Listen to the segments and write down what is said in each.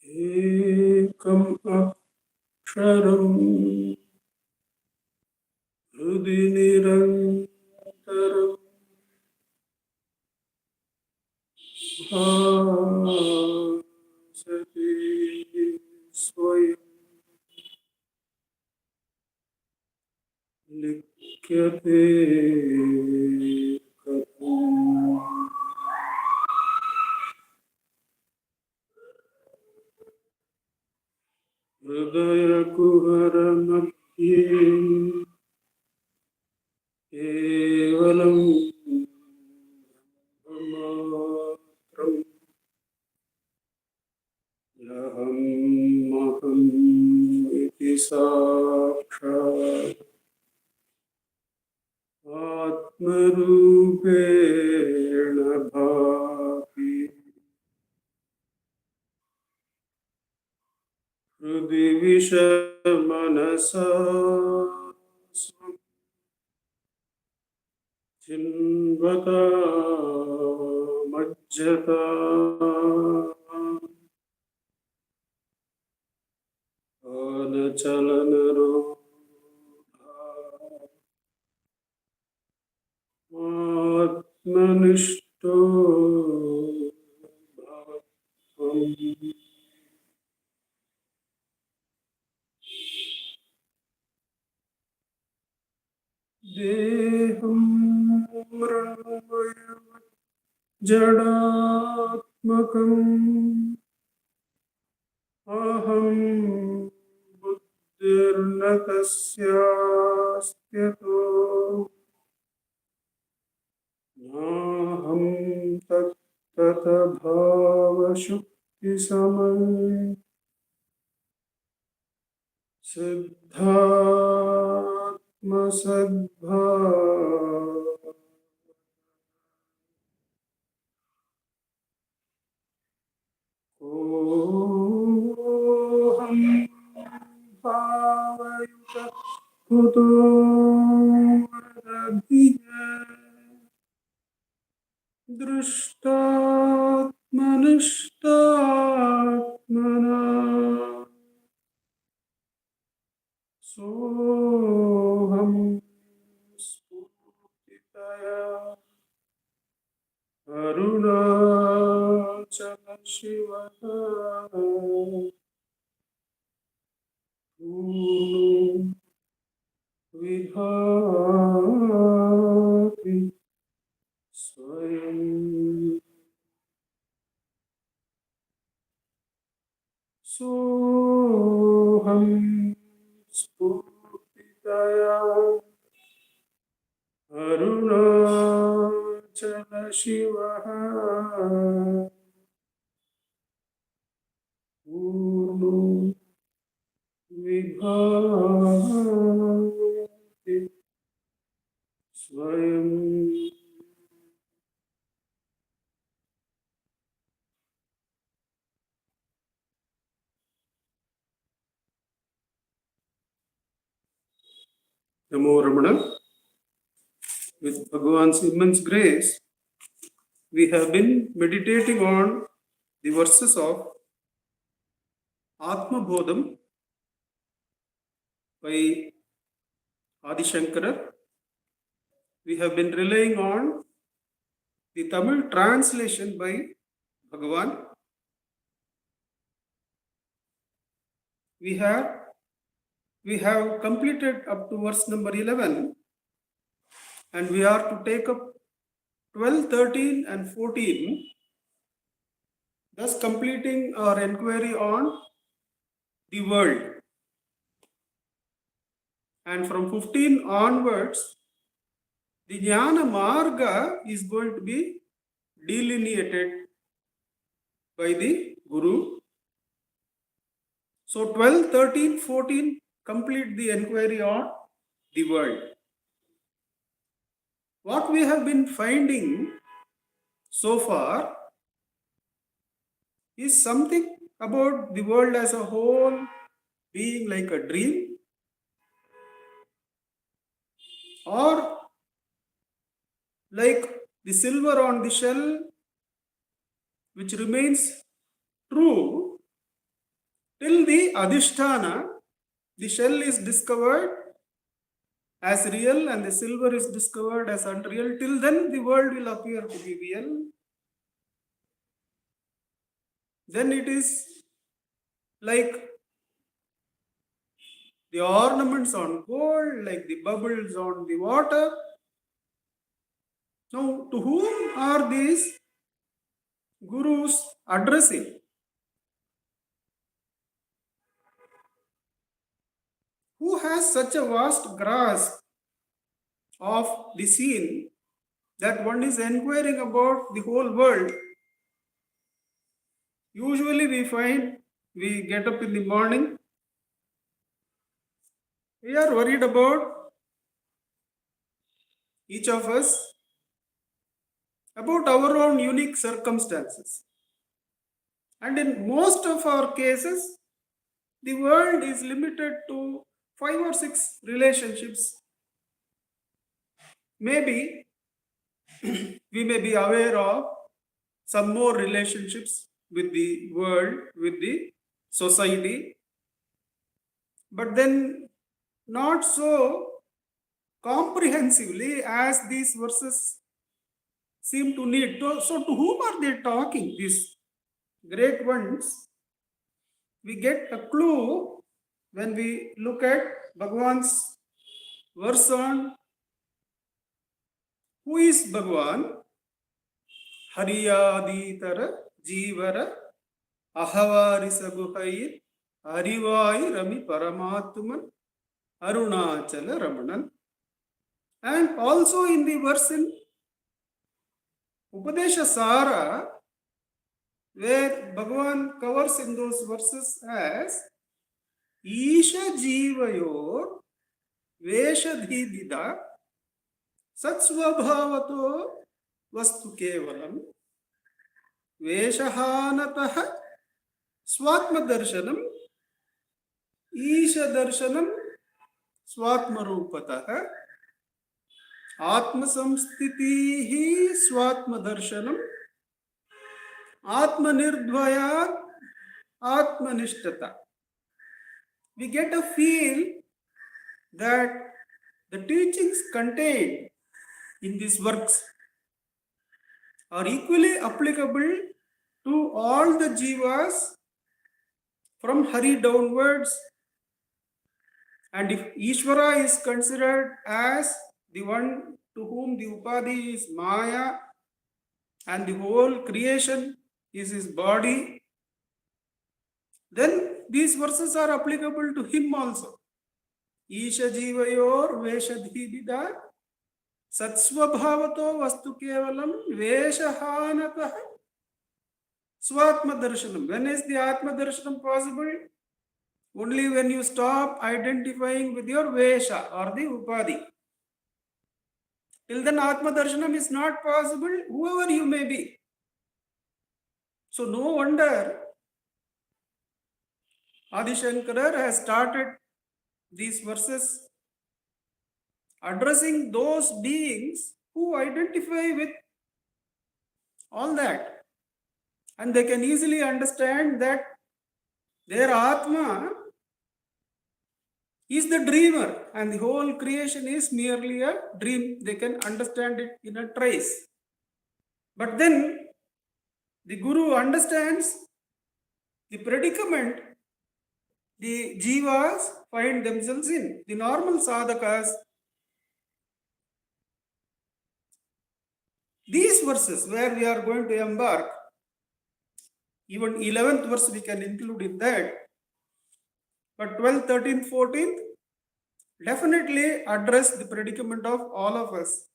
एकम् अक्षरम् हृदि निरन्तरम् भासते स्वयं लिख्यते कथम् हृदयकुहरमध्ये केवलं ब्रह्ममात्रम् अहम् इति साक्षात् आत्मरूपेण भाति हृदि विषमनसा चिन्वता मज्जता अनचलनरूढा आत्मनिष्ठो भवत्वम् देहं मृण्मयम् जडात्मकम् अहं बुद्धिर्न तस्यास्त्यतो नाहं तत्तत भावशुक्तिसमये सिद्धात्मसद्भाव कोऽहं भावयुतः कुतो मदधिया दृष्टात्मनिष्टात्मना सोऽहं स्फूर्तितया अरुणाचल शिवः पूर्णो विभाति स्वयं सोऽहं स्फूर्तितया अरुणाचल शिवः पूर्णो विभाति स्वयं Namo Ramana. With Bhagavan's immense grace, we have been meditating on the verses of Atma bodham by Adi Shankara. We have been relying on the Tamil translation by Bhagavan. We have completed up to verse number 11, and we are to take up 12, 13 and 14, thus completing our enquiry on the world. And from 15 onwards, the Jnana Marga is going to be delineated by the Guru. So 12, 13, 14 complete the enquiry on the world. What we have been finding so far is something about the world as a whole being like a dream, or like the silver on the shell which remains true till the Adhisthana, the shell is discovered as real and the silver is discovered as unreal. Till then, the world will appear to be real. Then it is like the ornaments on gold, like the bubbles on the water. Now, to whom are these gurus addressing? Who has such a vast grasp of the scene that one is inquiring about the whole world? Usually we find we get up in the morning, we are worried about each of us, about our own unique circumstances. And in most of our cases, the world is limited to 5 or 6 relationships. Maybe we may be aware of some more relationships with the world, with the society, but then not so comprehensively as these verses seem to need. So to whom are they talking, these great ones? We get a clue when we look at Bhagavan's verse on who is Bhagavan. Hariyaditara Jivara Ahavarisa Guhair Arivai Rami Paramatman Arunachala Ramanan. And also in the verse in Upadesha Sara, where Bhagavan covers in those verses as Isha Jivayor Veshadhidida Satsvabhavato Vastu Kevalam Veshahanatah Swatma Darshanam Isha Darshanam Swatma Rupatah Atma Samstitihi Swatma Darshanam Atma Nirdvayat Atma Nishtata. We get a feel that the teachings contained in these works are equally applicable to all the jivas from Hari downwards. And if Ishvara is considered as the one to whom the Upadhi is Maya and the whole creation is his body, then these verses are applicable to him also. Isha Jivayor Veshadhidida Satsvabhavato Vastu Kevalam Veshahanatah Swatma Darshanam. When is the Atma Darshanam possible? Only when you stop identifying with your Vesha or the Upadhi. Till then Atma Darshanam is not possible, whoever you may be. So no wonder Adi Shankara has started these verses addressing those beings who identify with all that. And they can easily understand that their Atma is the dreamer and the whole creation is merely a dream. They can understand it in a trace. But then the Guru understands the predicament the jivas find themselves in. The normal sadhakas, these verses where we are going to embark, even 11th verse we can include in that, but 12th, 13th, 14th definitely address the predicament of all of us.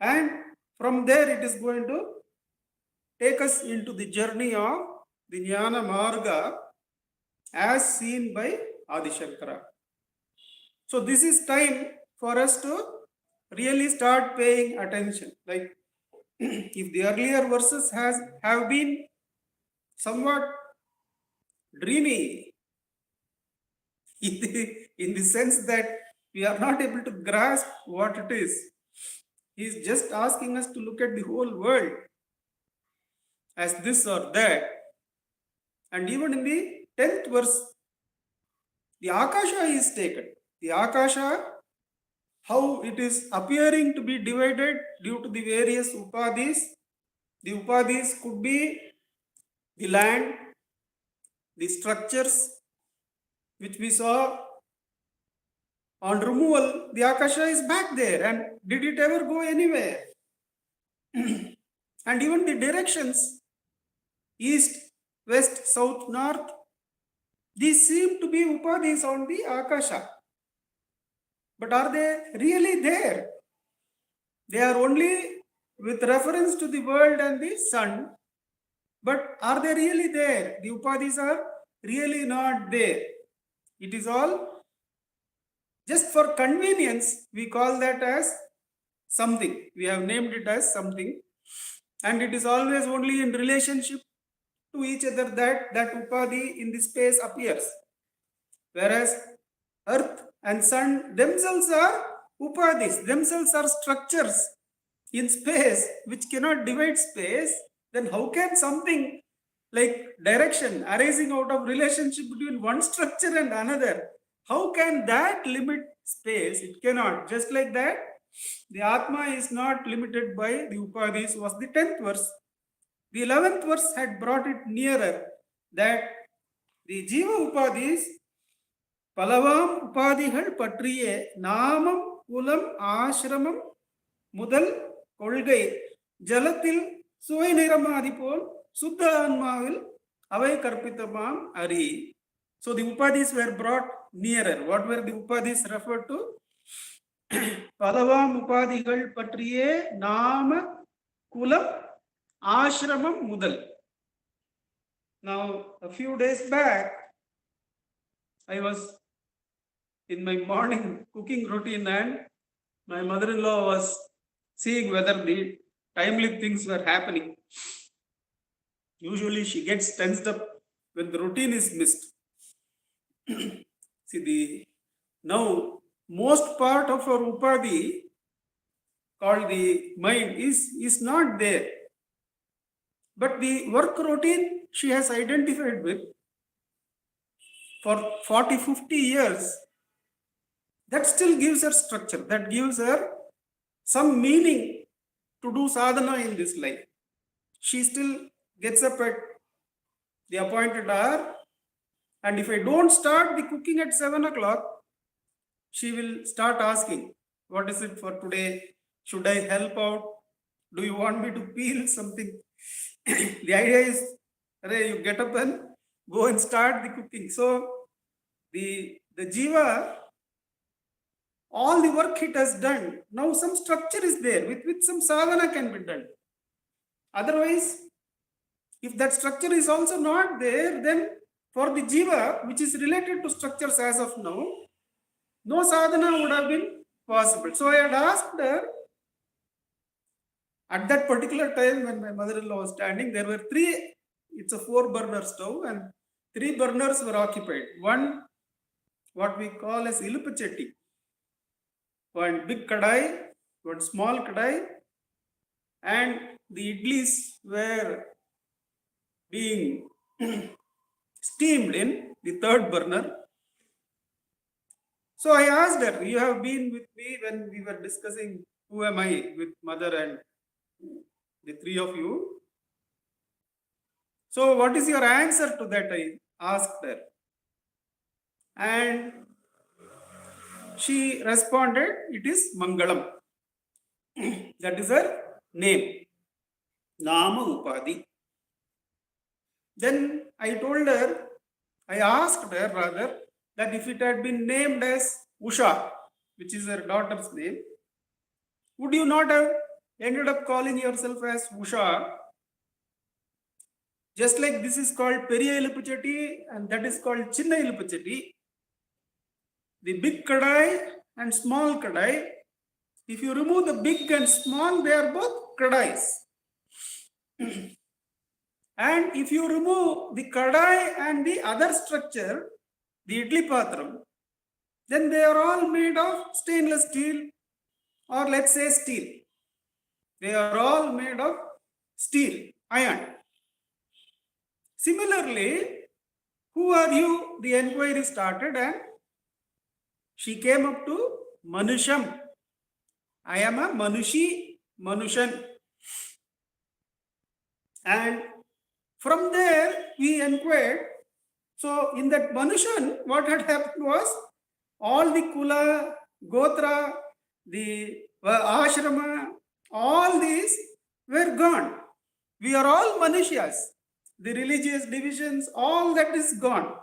And from there it is going to take us into the journey of the Jnana Marga as seen by Adi Shankara. So this is time for us to really start paying attention. Like if the earlier verses have been somewhat dreamy in the sense that we are not able to grasp what it is. He is just asking us to look at the whole world as this or that. And even in the 10th verse, the Akasha is taken. The Akasha, how it is appearing to be divided due to the various upadhis. The upadhis could be the land, the structures which we saw. On removal, the Akasha is back there, and did it ever go anywhere? And even the directions, east, west, south, north, these seem to be upadhis on the Akasha. But are they really there? They are only with reference to the world and the sun. But are they really there? The upadhis are really not there. It is all just for convenience, we call that as something. We have named it as something. And it is always only in relationship to each other that upadhi in the space appears. Whereas earth and sun themselves are upadhis, themselves are structures in space which cannot divide space. Then how can something like direction arising out of relationship between one structure and another, how can that limit space? It cannot. Just like that, the Atma is not limited by the upadhis, was the 10th verse. The 11th verse had brought it nearer that the Jiva upadhis, Palavam upadhihal patriye, Namam, Kulam, Ashramam, Mudal, Kolgai, Jalatil, Suvai Niramadipol, Suddha Anmavil, Avai Karpitamam, Ari. So the upadhis were brought nearer. What were the upadhis referred to? Palavam upadhigal patriye, Nama, Kulam, Ashramam, Mudal. Now, a few days back, I was in my morning cooking routine and my mother-in-law was seeing whether the timely things were happening. Usually she gets tensed up when the routine is missed. See, now most part of our upadhi called the mind is not there. But the work routine she has identified with for 40, 50 years, that still gives her structure, that gives her some meaning to do sadhana in this life. She still gets up at the appointed hour, and if I don't start the cooking at 7 o'clock, she will start asking, what is it for today? Should I help out? Do you want me to peel something? The idea is, you get up and go and start the cooking. So the jiva, all the work it has done, now some structure is there, with some sadhana can be done. Otherwise, if that structure is also not there, then for the jiva, which is related to structures as of now, no sadhana would have been possible. So I had asked her, at that particular time when my mother-in-law was standing, there were three, it's a 4-burner stove, and 3 burners were occupied. One, what we call as ilupachatti, one big kadai, one small kadai, and the idlis were being steamed in the 3rd burner. So I asked her, you have been with me when we were discussing who am I with mother and the 3 of you. So what is your answer to that? I asked her. And she responded, it is Mangalam. That is her name. Nama Upadhi. Then I told her, I asked her rather, that if it had been named as Usha, which is her daughter's name, would you not have ended up calling yourself as Usha? Just like this is called Periya Ilupachatti and that is called Chinna Ilupachatti. The big kadai and small kadai, if you remove the big and small, they are both kadais. And if you remove the kadai and the other structure, the idli patram, then they are all made of stainless steel, or let's say steel. They are all made of steel, iron. Similarly, who are you? The inquiry started, and She came up to Manusham. I am a Manushi, Manushan. And from there we inquired. So in that Manushan, what had happened was all the Kula, Gotra, the Ashrama, all these were gone. We are all Manushas. The religious divisions, all that is gone.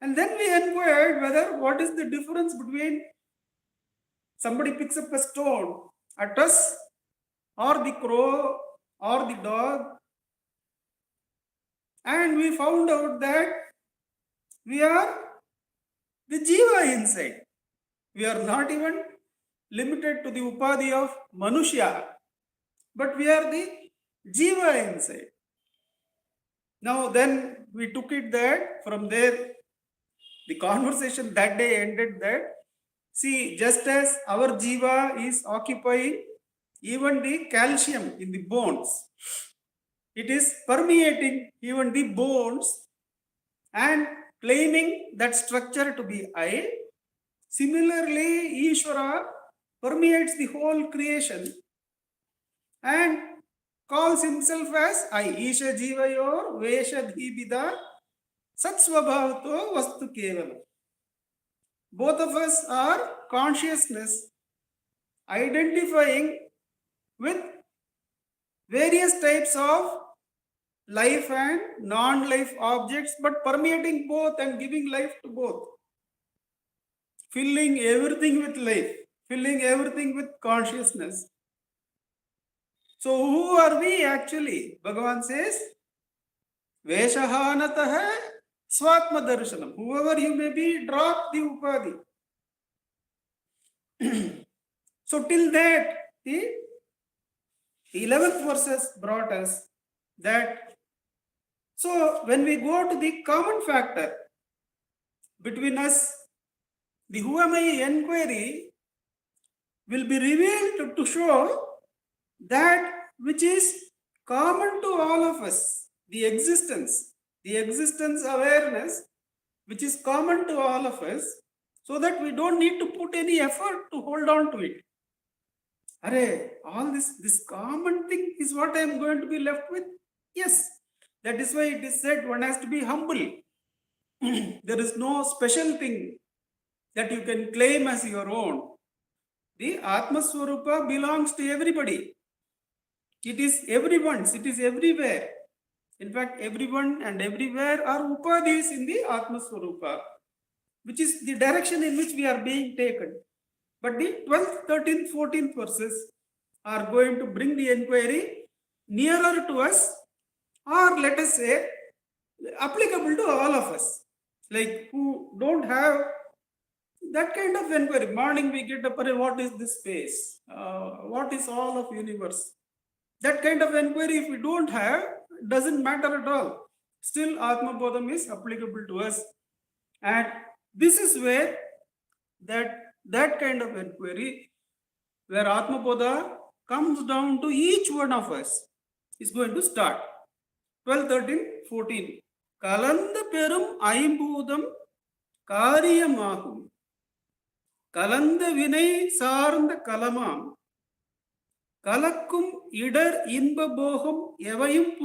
And then we inquired whether what is the difference between somebody picks up a stone at us, or the crow, or the dog. And we found out that we are the jiva inside. We are not even limited to the upadhi of Manushya, but we are the jiva inside. Now then we took it that from there, the conversation that day ended that, see, just as our jiva is occupying even the calcium in the bones, it is permeating even the bones and claiming that structure to be I. Similarly, Ishvara permeates the whole creation and calls himself as I. Isha Jivayor Vesha Dhibida Satsvabhavato Vastu Kevalam. Both of us are consciousness identifying with various types of life and non-life objects, but permeating both and giving life to both. Filling everything with life, filling everything with consciousness. So who are we actually? Bhagavan says, Veshahanataha Swatma Darshanam. Whoever you may be, drop the upadhi. So till that, the 11th verses brought us that. So when we go to the common factor between us, the who am I inquiry will be revealed to show that which is common to all of us, the existence awareness which is common to all of us, so that we don't need to put any effort to hold on to it. Array, all this common thing is what I am going to be left with. Yes, that is why it is said one has to be humble. There is no special thing that you can claim as your own. The Atma Swarupa belongs to everybody. It is everyone's, it is everywhere. In fact, everyone and everywhere are upadhis in the Atma Swarupa, which is the direction in which we are being taken. But the 12th, 13th, 14th verses are going to bring the inquiry nearer to us, or let us say, applicable to all of us, like who don't have that kind of inquiry. Morning we get up, what is this space? What is all of universe? That kind of inquiry, if we don't have, doesn't matter at all. Still, Atma Bodham is applicable to us. And this is where that kind of inquiry, where Atma Bodha comes down to each one of us, is going to start. 12, 13, 14. Kalanda perum aimbudam karyamahum. Kalanda vinay saranda kalamam. Kalakkum idar inba boham evayum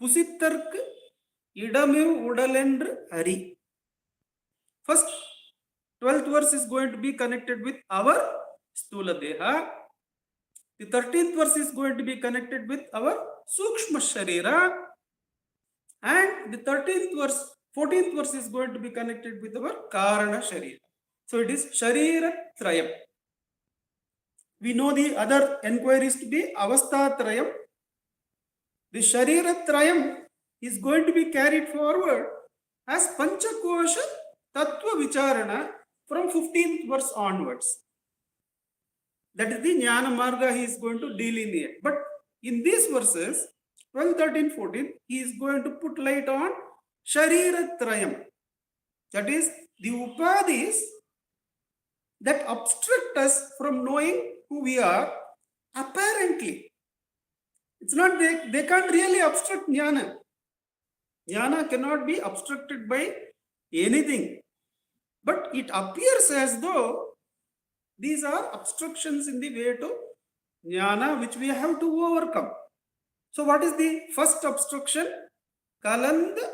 pusittarku idamiv udalendru hari. First, 12th verse is going to be connected with our Stula Deha. The 13th verse is going to be connected with our Sukshma Sharira. And the 14th verse is going to be connected with our Karana Sharira. So it is Sharira Trayam. We know the other enquiries to be Avastha Trayam. The Sharira Trayam is going to be carried forward as Panchakosha Tattva Vicharana from 15th verse onwards. That is the Jnana Marga he is going to delineate. But in these verses, 12, 13, 14, he is going to put light on Sharira Trayam. That is the upadhis that obstruct us from knowing who we are apparently. It's not, they can't really obstruct Jnana. Jnana cannot be obstructed by anything. But it appears as though these are obstructions in the way to jnana, which we have to overcome. So what is the first obstruction? Kalanda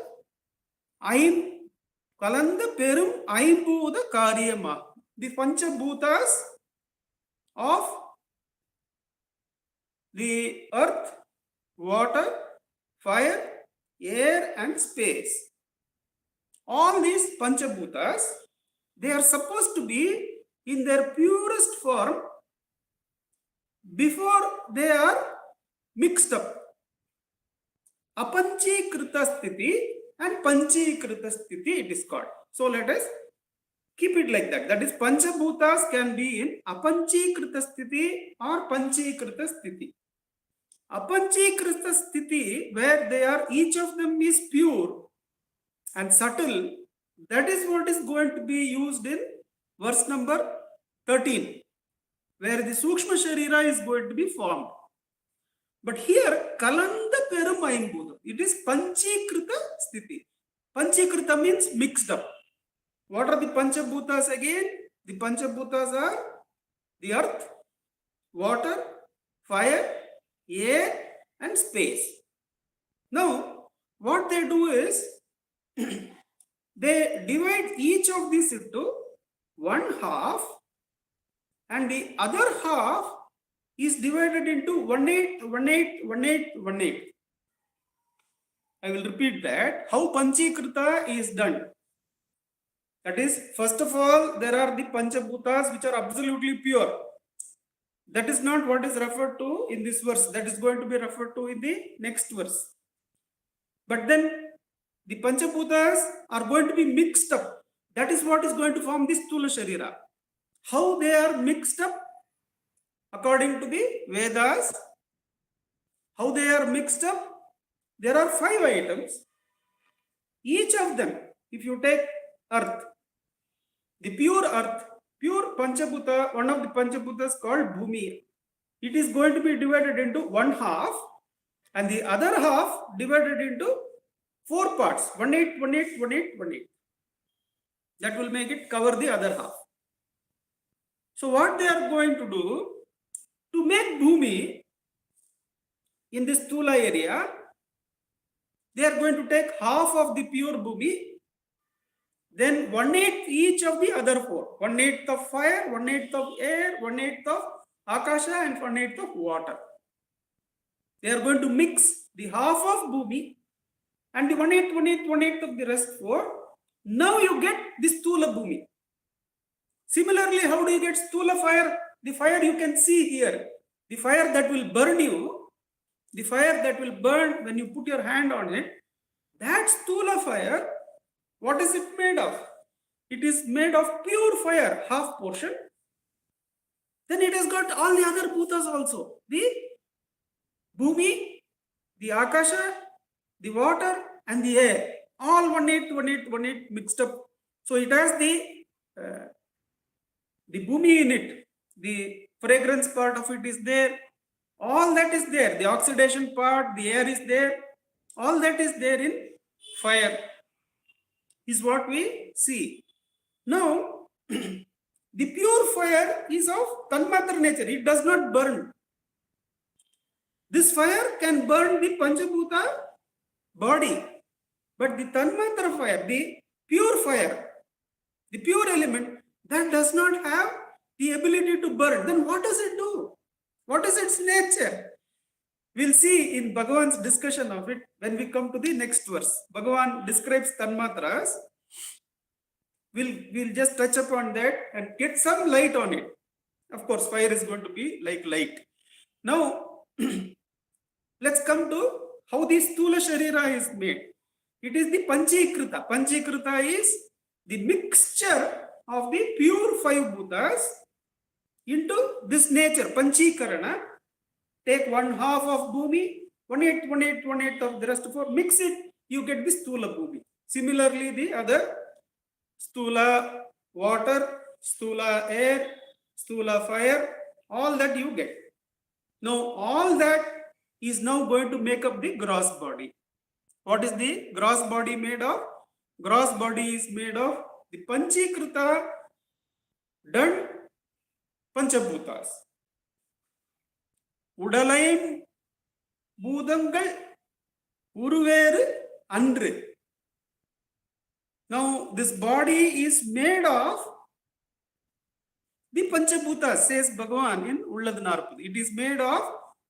perum aimbhuda karyama. The Panchabhutas of the earth, water, fire, air and space. All these Panchabhutas, they are supposed to be in their purest form before they are mixed up. Apanchikrita sthiti and Panchikrita sthiti it is called. So let us keep it like that. That is, Panchabhutas can be in Apanchikrita sthiti or Panchikrita sthiti. Apanchikrita sthiti, where they are, each of them is pure and subtle, that is what is going to be used in verse number 13, where the Sukshma Sharira is going to be formed. But here, Kalanda Perum Aimbhuda, it is Panchikrita sthiti. Panchikrita means mixed up. What are the Panchabhutas again? The Panchabhutas are the earth, water, fire, air and space. Now, what they do is, they divide each of these into one half and the other half is divided into 1/8, 1/8, 1/8, 1/8. I will repeat that. How Panchikrita is done. That is, first of all, there are the Panchabhutas which are absolutely pure. That is not what is referred to in this verse. That is going to be referred to in the next verse. But then the Panchabhutas are going to be mixed up. That is what is going to form this Sthula Sharira. How they are mixed up? According to the Vedas, how they are mixed up? There are 5 items. Each of them, if you take earth, the pure earth, pure Panchabhuta, one of the Panchabhutas called Bhumi, it is going to be divided into one half and the other half divided into 4 parts, 1/8, 1/8, 1/8, 1/8. That will make it cover the other half. So what they are going to do, to make Bhumi in this Sthula area, they are going to take half of the pure Bhumi, then 1/8 each of the other 4. 1/8 of fire, 1/8 of air, 1/8 of Akasha and 1/8 of water. They are going to mix the half of Bhumi and the 1/8, 1/8, 1/8 of the rest 4. Now you get this Sthula Bhumi. Similarly, how do you get Sthula fire? The fire you can see here. The fire that will burn you, the fire that will burn when you put your hand on it, that Sthula fire, what is it made of? It is made of pure fire, half portion. Then it has got all the other bhutas also. The Bhumi, the Akasha, the water and the air. All 1/8, 1/8, 1/8 mixed up. So it has the Bhumi in it. The fragrance part of it is there. All that is there. The oxidation part, the air is there. All that is there in fire is what we see. Now, the pure fire is of Tanmatra nature. It does not burn. This fire can burn the Panchabhuta body. But the Tanmatra fire, the pure element, that does not have the ability to burn. Then what does it do? What is its nature? We'll see in Bhagavan's discussion of it when we come to the next verse. Bhagavan describes Tanmatras. We'll just touch upon that and get some light on it. Of course, fire is going to be like light. Now, let's come to how the Sthula Sharira is made. It is the Panchikrita. Panchikrita is the mixture of the pure 5 bhutas into this nature, Panchikarana. Take 1/2 of Bhumi, 1/8, 1/8, 1/8 of the rest 4, mix it, you get the Sthula Bhumi. Similarly, the other Sthula water, Sthula air, Sthula fire, all that you get. Now, all that is now going to make up the gross body. What is the gross body made of? Gross body is made of the Panchikrita done Panchabhutas. Udalaim Budhangal Uruveru Andru. Now this body is made of the Panchabhutas, says Bhagavan in Ulladnarpud. It is made of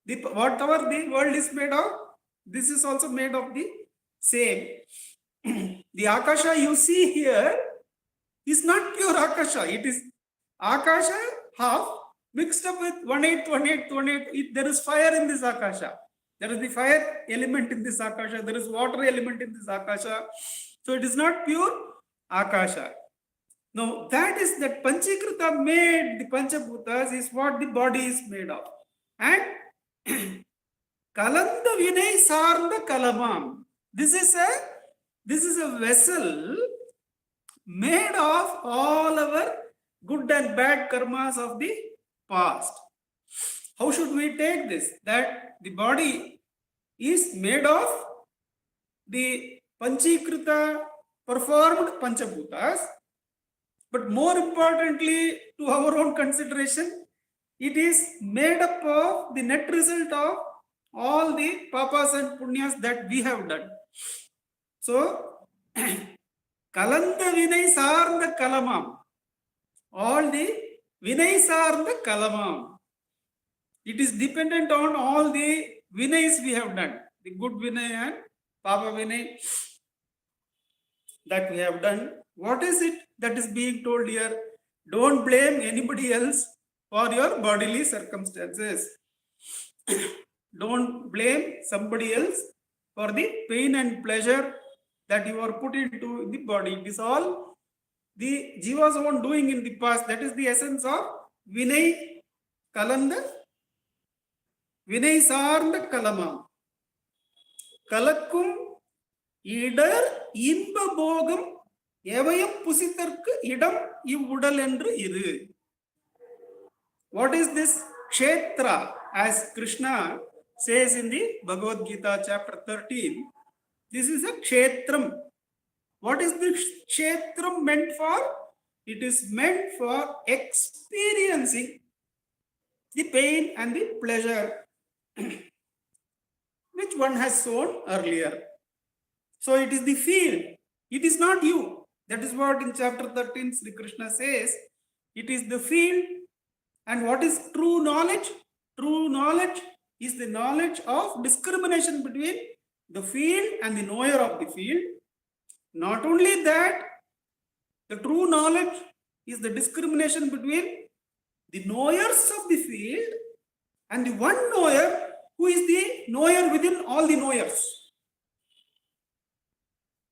the whatever the world is made of, this is also made of the same. The Akasha you see here is not pure Akasha. It is Akasha half mixed up with 1/8, 1/8, 1/8. There is fire in this Akasha. There is the fire element in this Akasha. There is water element in this Akasha. So it is not pure Akasha. Now that is that Panchikrita made the Panchabhutas is what the body is made of. And Kalanda Vinay Sarnda Kalamam. This is a vessel made of all our good and bad karmas of the past. How should we take this? That the body is made of the Panchikrita performed Panchabhutas, but more importantly, to our own consideration, it is made up of the net result of all the papas and punyas that we have done. So, Kalanda Vinay Sarnda Kalamam. All the Vinay Sarnda Kalamam. It is dependent on all the Vinays we have done. The good Vinay and Papa Vinay that we have done. What is it that is being told here? Don't blame anybody else for your bodily circumstances. Don't blame somebody else for the pain and pleasure that you are put into the body. It is all the Jiva's own doing in the past. That is the essence of Vinay Kalanda, Vinay Sarnda Kalamam. Kalakkum Idar Imba Bogam Evayam Pusitarku Idam Ivudal Endru Iru. What is this Kshetra? As Krishna says in the Bhagavad Gita chapter 13, this is a Kshetram. What is this Kshetram meant for? It is meant for experiencing the pain and the pleasure which one has shown earlier. So it is the field. It is not you. That is what in chapter 13 Sri Krishna says. It is the field. And what is true knowledge? True knowledge is the knowledge of discrimination between the field and the knower of the field. Not only that, the true knowledge is the discrimination between the knowers of the field and the one knower who is the knower within all the knowers.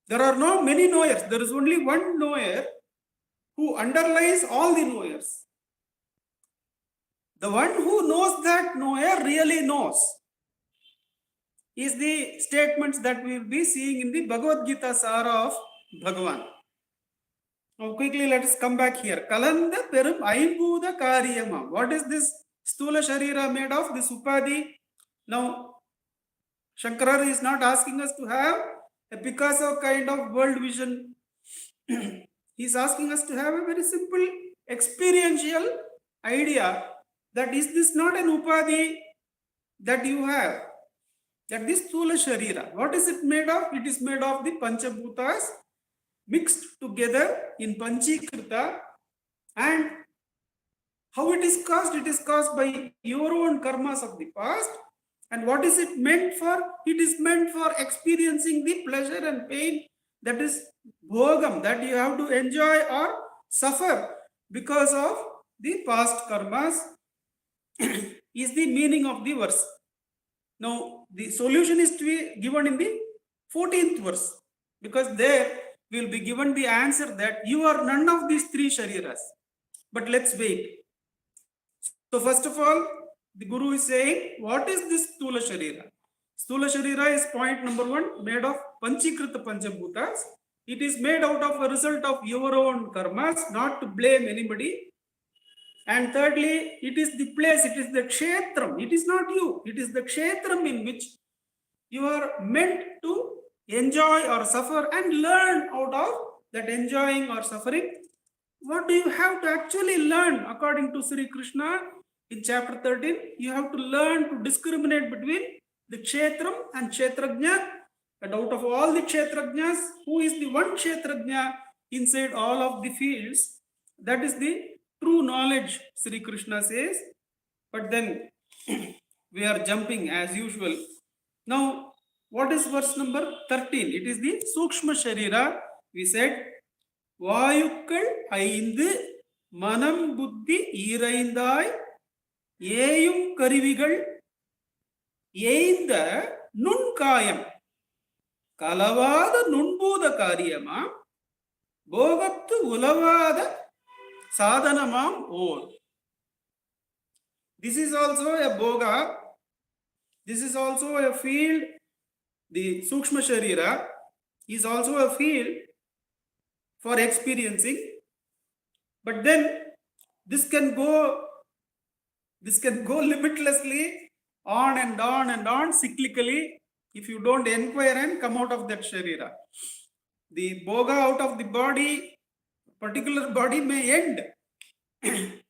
There are no many knowers. There is only one knower who underlies all the knowers. The one who knows that knower really knows is the statements that we will be seeing in the Bhagavad Gita Sara of Bhagavan. Now quickly let us come back here. Kalanda Perum Aimbuda Karyama. What is this Stula Sharira made of? This Upadhi. Now Shankara is not asking us to have a Picasso kind of world vision. He is asking us to have a very simple experiential idea that is this not an Upadhi that you have? That this Stula Sharira. What is it made of? It is made of the Panchabhutas mixed together in Panchikrita. And how it is caused? It is caused by your own karmas of the past. And what is it meant for? It is meant for experiencing the pleasure and pain that is bhogam, that you have to enjoy or suffer because of the past karmas is the meaning of the verse. Now, the solution is to be given in the 14th verse, because there will be given the answer that you are none of these three shariras. But let's wait. So first of all, the Guru is saying, what is this Stula Sharira? Stula Sharira is point number 1, made of Panchikrita Panchabhutas. It is made out of a result of your own karmas, not to blame anybody. And thirdly, it is the place, it is the Kshetram. It is not you. It is the Kshetram in which you are meant to enjoy or suffer and learn out of that enjoying or suffering? What do you have to actually learn according to Sri Krishna in chapter 13? You have to learn to discriminate between the Kshetram and Kshetrajna. And out of all the Kshetrajnas, who is the one Kshetrajna inside all of the fields? That is the true knowledge, Sri Krishna says. But then we are jumping as usual. Now, what is verse number 13? It is the Sukshma Sharira. We said, வாயுக்கள் 5 மனம் புத்தி ஈரைந்தாய் ஏயும் கருவிகள் ஏய்ந்த நுண்காயம் கலவாத நுண்பூத காரியமாம் போகத்து உலவாத சாதனமாம் ஓர். This is also a boga. This is also a field. The Sukshma Sharira is also a field for experiencing, but then this can go limitlessly on and on and on cyclically if you don't inquire and come out of that Sharira. The boga out of the body, particular body may end,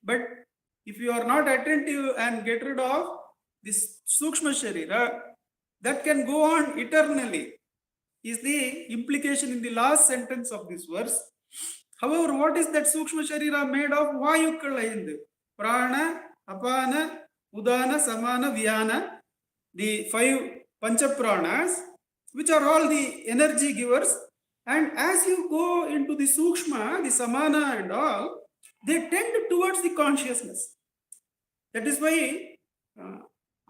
but if you are not attentive and get rid of this Sukshma Sharira, that can go on eternally, is the implication in the last sentence of this verse. However, what is that Sukshma Sharira made of? Vayukkal 5. Prana, Apana, Udana, Samana, Vyana. The 5 Panchapranas, which are all the energy givers. And as you go into the Sukshma, the Samana and all, they tend towards the consciousness. That is why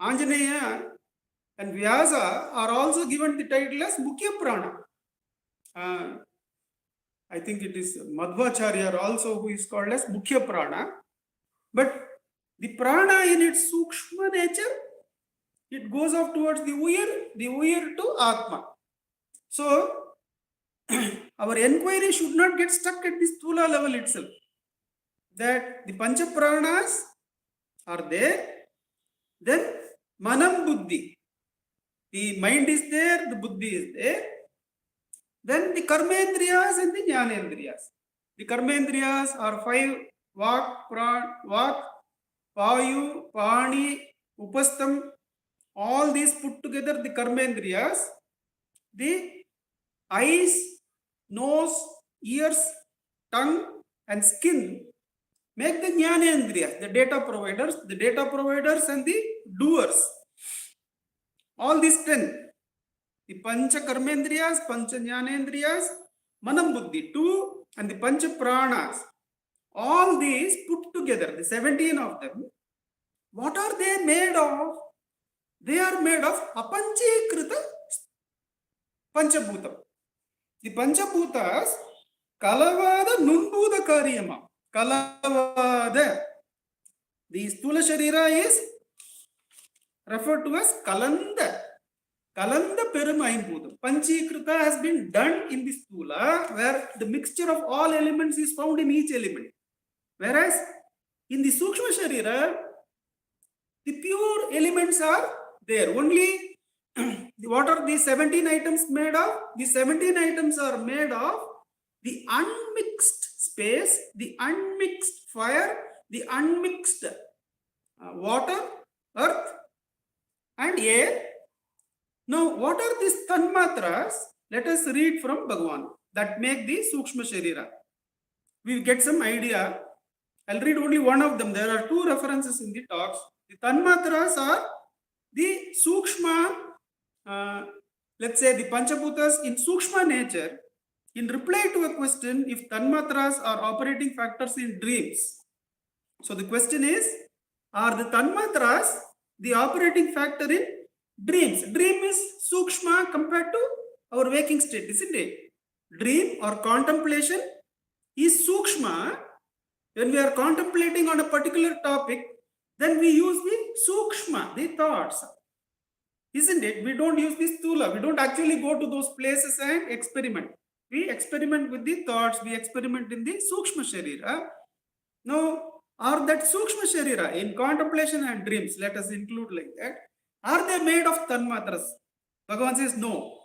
Anjaneya and Vyasa are also given the title as Mukhya Prana. I think it is Madhvacharya also who is called as Mukhya Prana. But the prana in its Sukshma nature, it goes off towards the Uyar to Atma. So, our enquiry should not get stuck at the Sthula level itself. That the Pancha Pranas are there, then Manam Buddhi. The mind is there, the Buddhi is there. Then the Karmendriyas and the Jnanendriyas. The Karmendriyas are 5: Vak, Vayu, Pani, Upastham. All these put together, the Karmendriyas. The eyes, nose, ears, tongue and skin make the Jnanendriyas, the data providers and the doers. All these 10. The Pancha Karmendriyas, Pancha Jnanendriyas, Manam Buddhi 2 and the Pancha Pranas. All these put together, the 17 of them, what are they made of? They are made of Apanchikrita Panchabhutam. The Panchabhutas, Kalavada Nunbhuda Karyama. Kalavada. The Sthula Sharira is referred to as Kalanda. Kalanda Perumayinbhudam. Panchikrita has been done in the Sthula, where the mixture of all elements is found in each element. Whereas in the Sukshma Sharira, the pure elements are there. Only what are the 17 items made of? The 17 items are made of the unmixed space, the unmixed fire, the unmixed water, earth and air. Now, what are these tanmatras? Let us read from Bhagavan that make the Sukshma Sharira. We get some idea. I'll read only one of them. There are 2 references in the talks. The tanmatras are the Sukshma, let's say the Panchabhutas in Sukshma nature. In reply to a question, if tanmatras are operating factors in dreams. So the question is, are the tanmatras the operating factor in dreams? Dream is Sukshma compared to our waking state, isn't it? Dream or contemplation is Sukshma. When we are contemplating on a particular topic, then we use the Sukshma, the thoughts. Isn't it? We don't use the Sthula. We don't actually go to those places and experiment. We experiment with the thoughts. We experiment in the Sukshma Sharira. Now, are that Sukshma Sharira in contemplation and dreams, let us include like that, are they made of Tanmatras? Bhagavan says no.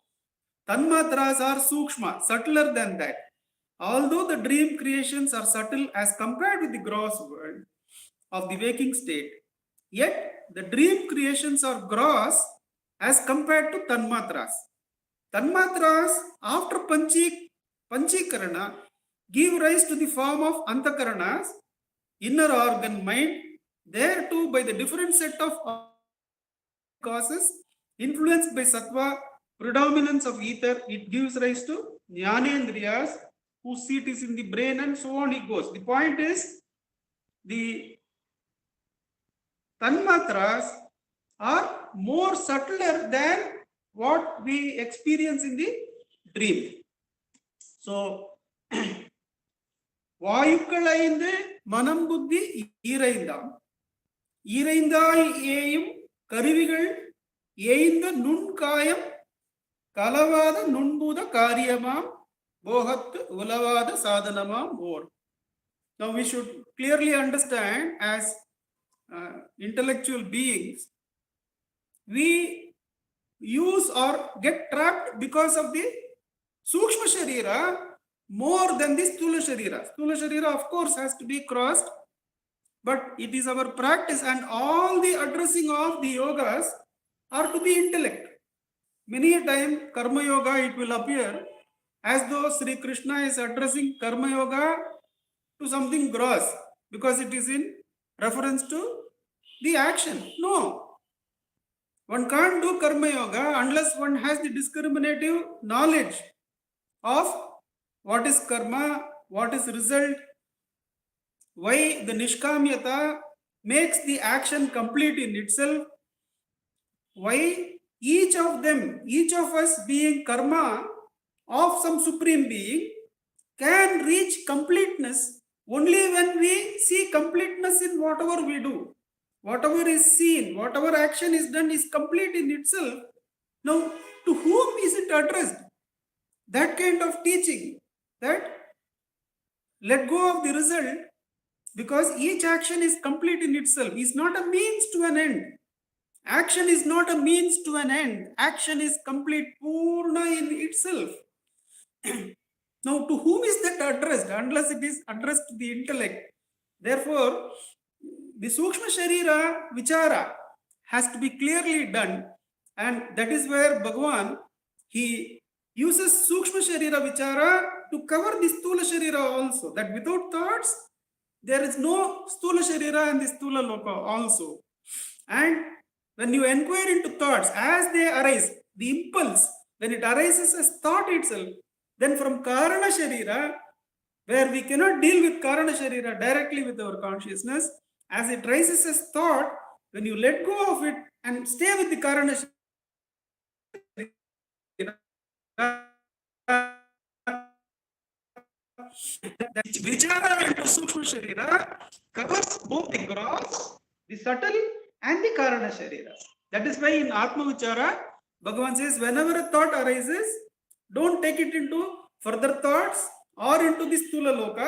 Tanmatras are Sukshma, subtler than that. Although the dream creations are subtle as compared with the gross world of the waking state, yet the dream creations are gross as compared to tanmatras. Tanmatras, after Panchikarana, give rise to the form of Antakaranas, inner organ mind, there too by the different set of causes, influenced by Sattva, predominance of ether, it gives rise to Jnanendriyas, whose seat is in the brain, and so on it goes. The point is, the Tanmatras are more subtler than what we experience in the dream. So, வாயுக்கள் ஐந்து மனம் புத்தி ஈரைந்தாம் ஈரைந்தாய் ஏயும் கருவிகள் ஏய்ந்த நுண்காயம் கலவாத நுண்பூத காரியமாம் போகத்து உலவாத சாதனமாம் ஓர். Now we should clearly understand, as intellectual beings, we use or get trapped because of the Sukshma Sharira more than the Sthula Sharira. Sthula Sharira, of course, has to be crossed, but it is our practice, and all the addressing of the yogas are to the intellect. Many a time, Karma Yoga, it will appear as though Sri Krishna is addressing Karma Yoga to something gross, because it is in reference to the action. No. One can't do Karma Yoga unless one has the discriminative knowledge of what is karma, what is result, why the nishkamyata makes the action complete in itself, why each of them, each of us being karma of some supreme being, can reach completeness only when we see completeness in whatever we do. Whatever is seen, whatever action is done is complete in itself. Now, to whom is it addressed? That kind of teaching, that let go of the result, because each action is complete in itself, is not a means to an end. Action is not a means to an end. Action is complete, purna in itself. Now, to whom is that addressed? Unless it is addressed to the intellect. Therefore, the Sukshma Sharira Vichara has to be clearly done, and that is where Bhagavan, he uses Sukshma Sharira Vichara to cover the Sthula Sharira also, that without thoughts, there is no Sthula Sharira and the Sthula Loka also. And when you inquire into thoughts as they arise, the impulse, when it arises as thought itself, then from Karana Sharira, where we cannot deal with Karana Sharira directly with our consciousness, as it rises as thought, when you let go of it and stay with the Karana Sharira, that Vichara into Sukshma Sharira covers both the gross, the subtle, and the Karana Sharira. That is why in Atma Vichara, Bhagavan says, whenever a thought arises, don't take it into further thoughts or into the Sthula Loka,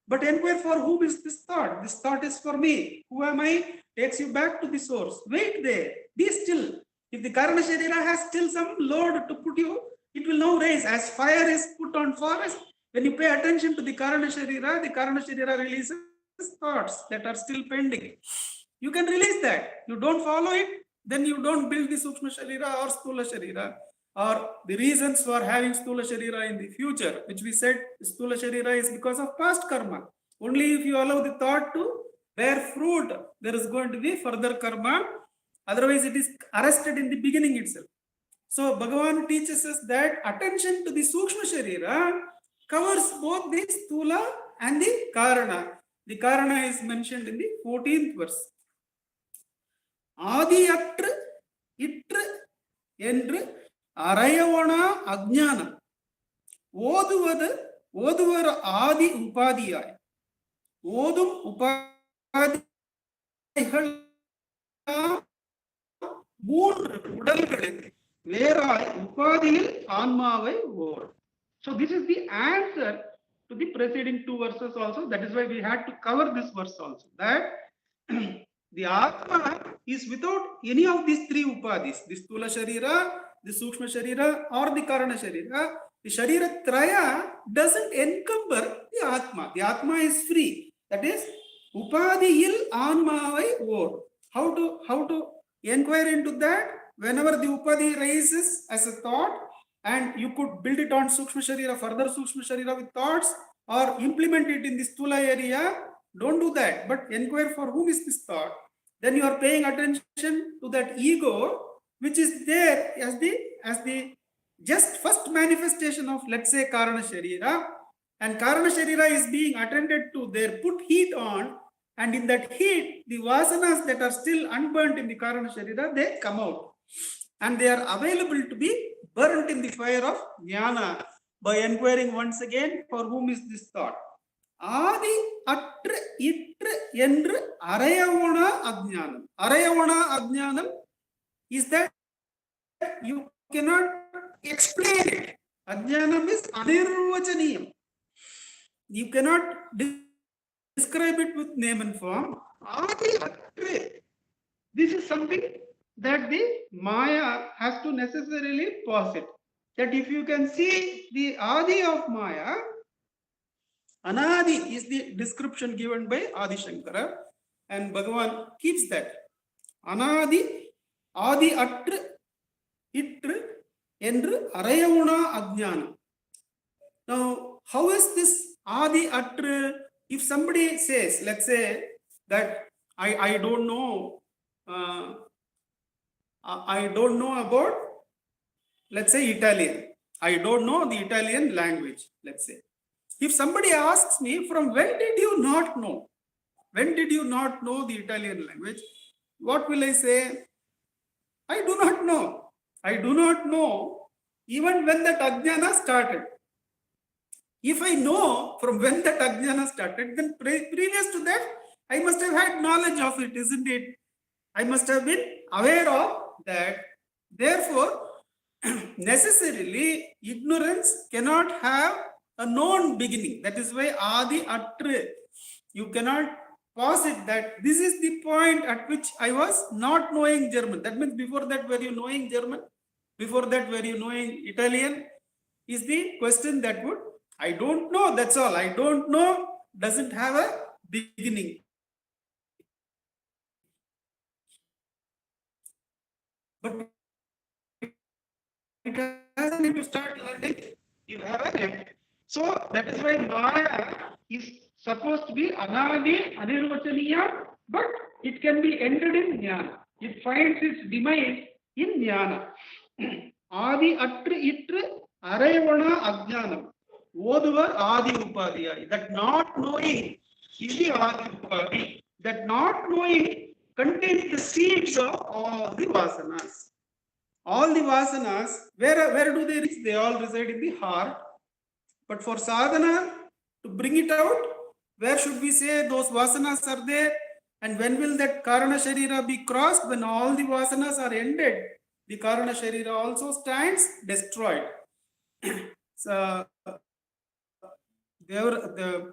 but inquire for whom is this thought. This thought is for me. Who am I? Takes you back to the source. Wait there. Be still. If the Karana Sharira has still some load to put you, it will now rise. As fire is put on forest, when you pay attention to the Karana Sharira releases thoughts that are still pending. You can release that. You don't follow it, then you don't build the Sukshma Sharira or Sthula Sharira, or the reasons for having Sthula Sharira in the future, which we said Sthula Sharira is because of past karma. Only if you allow the thought to bear fruit, there is going to be further karma. Otherwise, it is arrested in the beginning itself. So, Bhagavan teaches us that attention to the Sukshma Sharira covers both the Sthula and the Karana. The Karana is mentioned in the 14th verse. Adiyatru itru endru arayavana ajnanam ஓதுவர் ஆதி உபாதியாய் ஓதும் உபாதிகள் மூன்று உடல்களில் வேறாய் உபாதியில் ஆன்மாவை ஓர். So this is the answer to the preceding two verses also. That is why we had to cover this verse also, that the Atma is without any of these three upadis, the Sthula Sharira, the Sukshma Sharira, or the Karana Sharira. The Sharira Traya doesn't encumber the Atma. The Atma is free. That is, Upadiyil Anmavai Or. How to inquire into that? Whenever the Upadi rises as a thought, and you could build it on Sukshma Sharira, further Sukshma Sharira with thoughts, or implement it in the Stula area, don't do that. But inquire for whom is this thought. Then you are paying attention to that ego, which is there as the just first manifestation of, let's say, Karana Sharira. And Karana Sharira is being attended to there, put heat on, and in that heat, the vasanas that are still unburnt in the Karana Sharira, they come out. And they are available to be burnt in the fire of Jnana by inquiring once again, for whom is this thought? Adi atra itra endru arayavana ajnanam. Arayavana ajnanam is that you cannot explain it. Ajnanam is anirvachaniyam. You cannot describe it with name and form. Adi atra. This is something that the Maya has to necessarily posit. That if you can see the Adi of Maya, Anadi is the description given by Adi Shankara, and Bhagavan keeps that. Anadi, Adi Atra, Itra, Endru, Arayavuna Ajnana. Now, how is this Adi Atra? If somebody says, let's say, that I don't know, I don't know about, let's say, Italian. I don't know the Italian language, let's say. If somebody asks me, from when did you not know? When did you not know the Italian language? What will I say? I do not know. I do not know even when that Ajnana started. If I know from when that Ajnana started, then previous to that, I must have had knowledge of it, isn't it? I must have been aware of that. Therefore, necessarily, ignorance cannot have a known beginning. That is why Adi Atra. You cannot posit that this is the point at which I was not knowing German. That means before that, were you knowing German? Before that, were you knowing Italian? Is the question that would, I don't know, that's all. I don't know doesn't have a beginning. But it has, if you start learning, you have an end. So that is why Maya is supposed to be Anadi, Anirvachaniya, but it can be ended in Jnana. It finds its demise in Jnana. Adi Atra Itra Arayavana Ajnanam. Oduvar Adi Upadhyaya. That not knowing is the Adi Upadhi. That not knowing contains the seeds of all the vasanas. All the vasanas, where do they reach? They all reside in the heart. But for sadhana, to bring it out, where should we say those vasanas are there? And when will that Karana Sharira be crossed? When all the vasanas are ended, the Karana Sharira also stands destroyed. So, the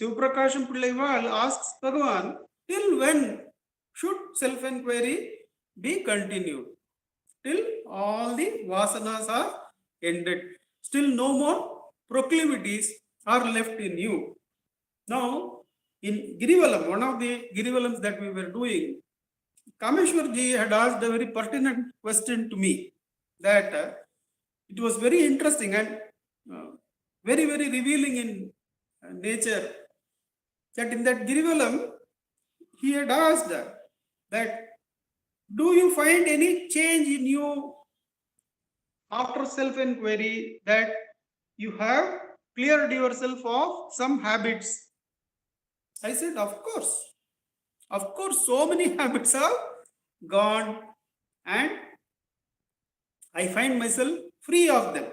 Sivaprakasham Pillaival asks Bhagavan, till when should self-enquiry be continued? Till all the vasanas are ended. Still no more proclivities are left in you. Now, in Girivalam, one of the Girivalams that we were doing, Kameshwarji had asked a very pertinent question to me, that it was very interesting and very, very revealing in nature, that in that Girivalam, he had asked that, do you find any change in you after self-enquiry, that you have cleared yourself of some habits? I said, of course. Of course, so many habits have gone and I find myself free of them.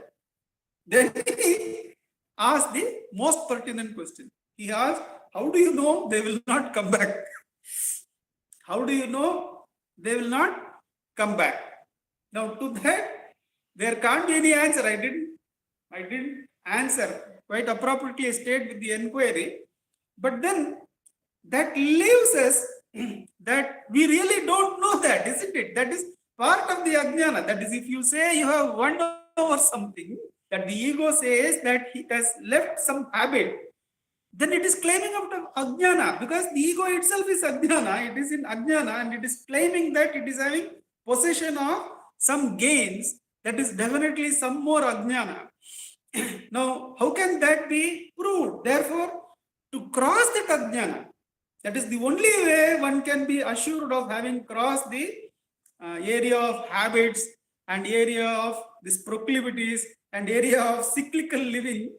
Then he asked the most pertinent question. He asked, how do you know they will not come back? How do you know they will not come back? Now to that, there can't be any answer. I didn't answer quite appropriately. I stayed with the inquiry. But then that leaves us that we really don't know that, isn't it? That is part of the ajnana. That is, if you say you have won over something, that the ego says that he has left some habit, then it is claiming out of ajnana, because the ego itself is ajnana, it is in ajnana, and it is claiming that it is having possession of some gains, that is definitely some more ajnana. Now, how can that be proved? Therefore, to cross that ajnana, that is the only way one can be assured of having crossed the area of habits and area of these proclivities and area of cyclical living,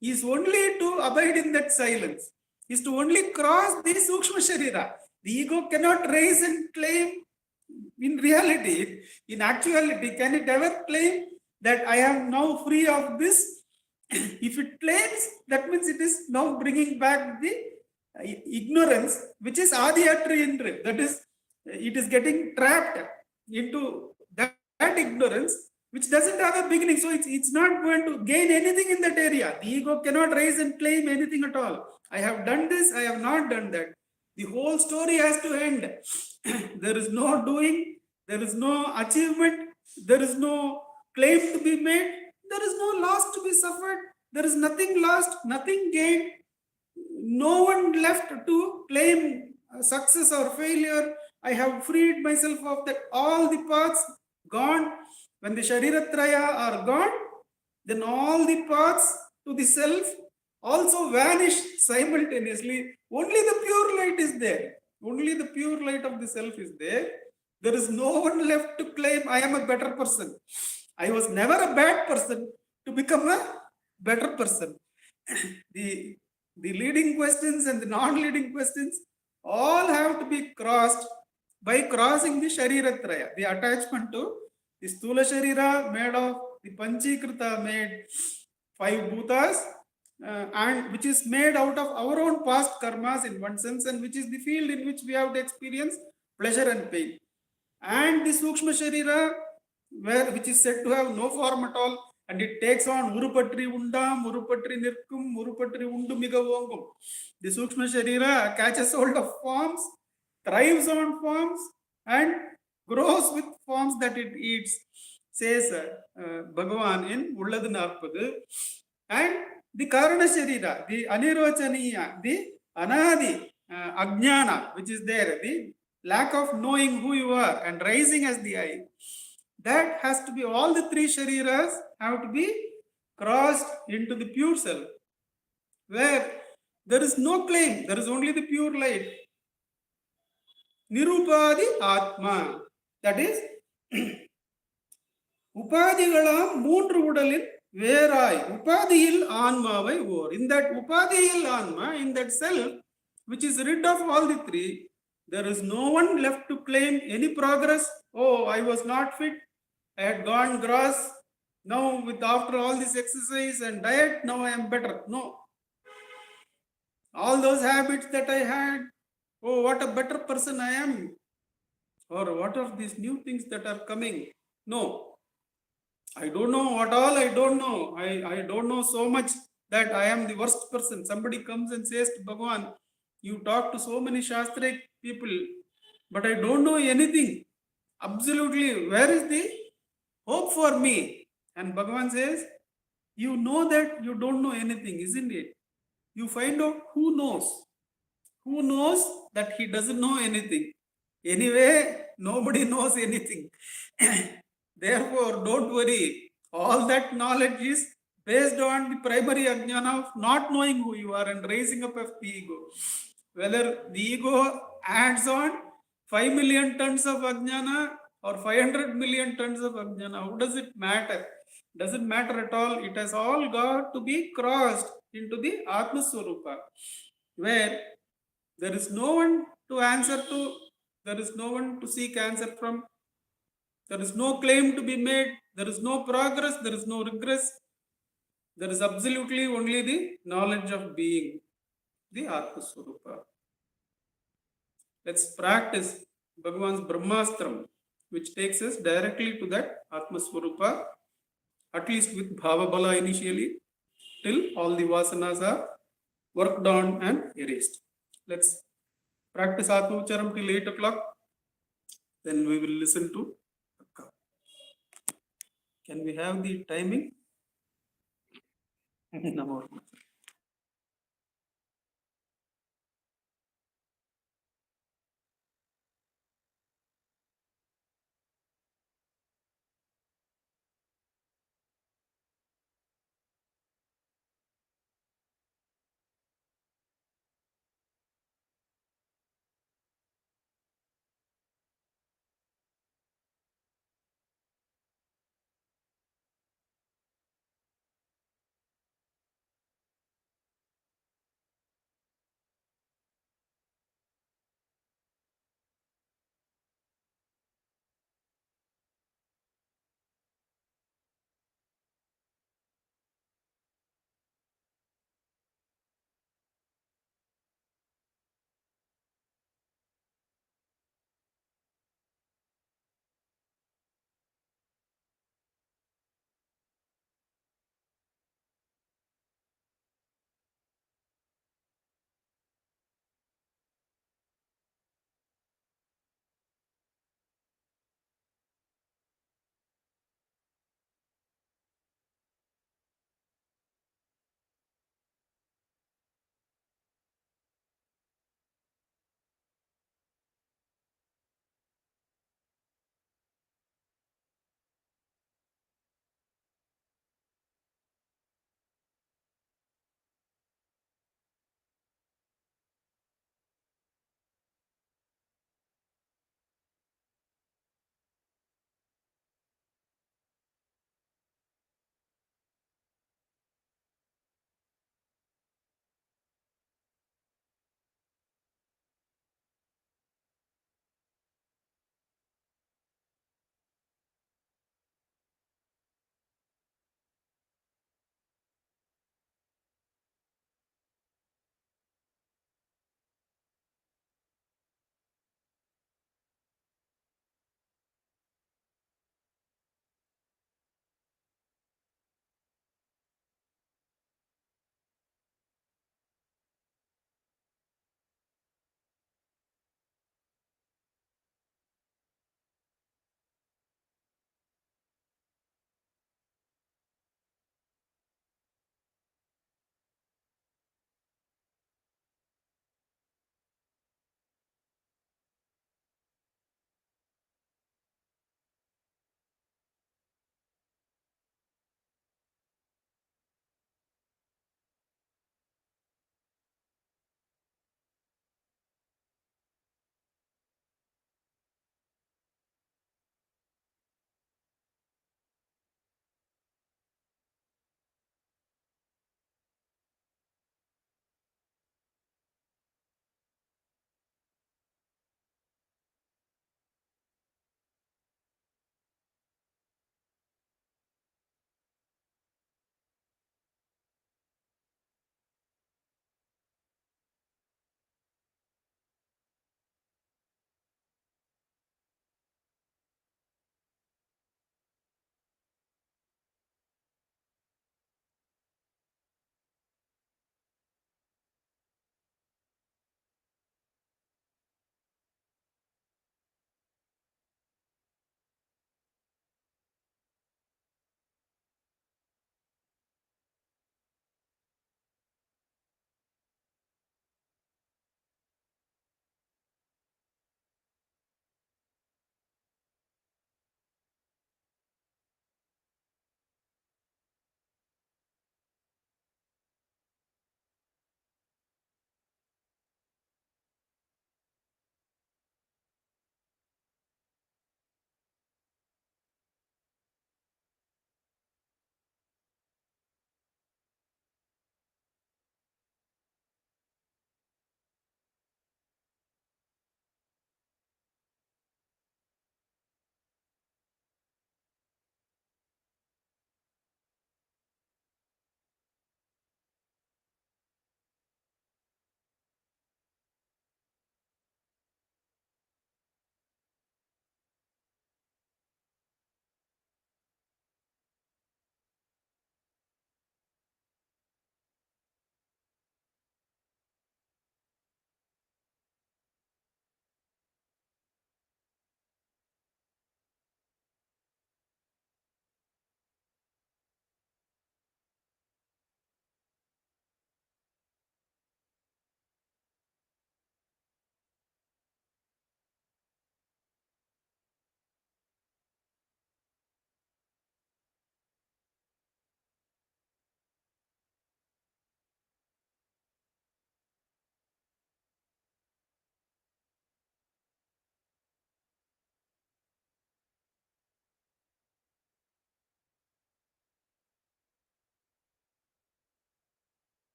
is only to abide in that silence, is to only cross the Sukshma Sharira. The ego cannot raise and claim in reality, in actuality, can it ever claim that I am now free of this? If it claims, that means it is now bringing back the ignorance, which is adhyatri indri. That is, it is getting trapped into that ignorance, which doesn't have a beginning. So it's not going to gain anything in that area. The ego cannot raise and claim anything at all. I have done this, I have not done that. The whole story has to end. There is no doing, there is no achievement, there is no claim to be made, there is no loss to be suffered, there is nothing lost, nothing gained, no one left to claim success or failure. I have freed myself of that. All the paths gone. When the Shariratraya are gone, then all the paths to the self also vanish simultaneously. Only the pure light is there. Only the pure light of the self is there. There is no one left to claim I am a better person. I was never a bad person to become a better person. The leading questions and the non-leading questions all have to be crossed by crossing the Shariratraya, the attachment to the Sthula Sharira made of the Panchikrita made 5 bhutas, and which is made out of our own past karmas in one sense, and which is the field in which we have to experience pleasure and pain. And the Sukshma Sharira, which is said to have no form at all, and it takes on Urupatri Undam, Urupatri Nirkum, Urupatri Undumigavongum. The Sukshma Sharira catches hold of forms, thrives on forms, and grows with forms that it eats, says Bhagavan in Ulladu Narpadu. And the Karana Sharira, the Anirochaniya, the Anadi, Ajnana, which is there, the lack of knowing who you are and rising as the I, that has to be, all the 3 Shariras have to be crossed into the pure self, where there is no claim, there is only the pure light. Nirupadi Atma, that is, Upadigalam மூன்று உடலில் வேறாய் உபாதியில் ஆன்மாவை ஓர். In that உபாதியில் ஆன்மா, in that self, which is rid of all the 3, there is no one left to claim any progress. Oh, I was not fit, I had gone gross, now after all this exercise and diet, now I am better. No. All those habits that I had, oh, what a better person I am. Or what are these new things that are coming? No. I don't know what all I don't know. I don't know so much that I am the worst person. Somebody comes and says to Bhagavan, you talk to so many Shastric people, but I don't know anything. Absolutely. Where is the hope for me? And Bhagavan says, you know that you don't know anything, isn't it? You find out who knows. Who knows that he doesn't know anything. Anyway, nobody knows anything. Therefore, don't worry. All that knowledge is based on the primary ajnana of not knowing who you are and raising up of the ego. Whether the ego adds on 5 million tons of ajnana or 500 million tons of ajnana, how does it matter? Doesn't matter at all. It has all got to be crossed into the Atma Swarupa, where there is no one to answer to, there is no one to seek answer from, there is no claim to be made, there is no progress, there is no regress. There is absolutely only the knowledge of being, the Atma Swarupa. Let's practice Bhagavan's Brahmastram, which takes us directly to that Atma Swarupa, at least with Bhava Bala initially, till all the vasanas are worked on and erased. Let's practice Atma Ucharam till 8 o'clock. Then we will listen to. Can we have the timing? Namo.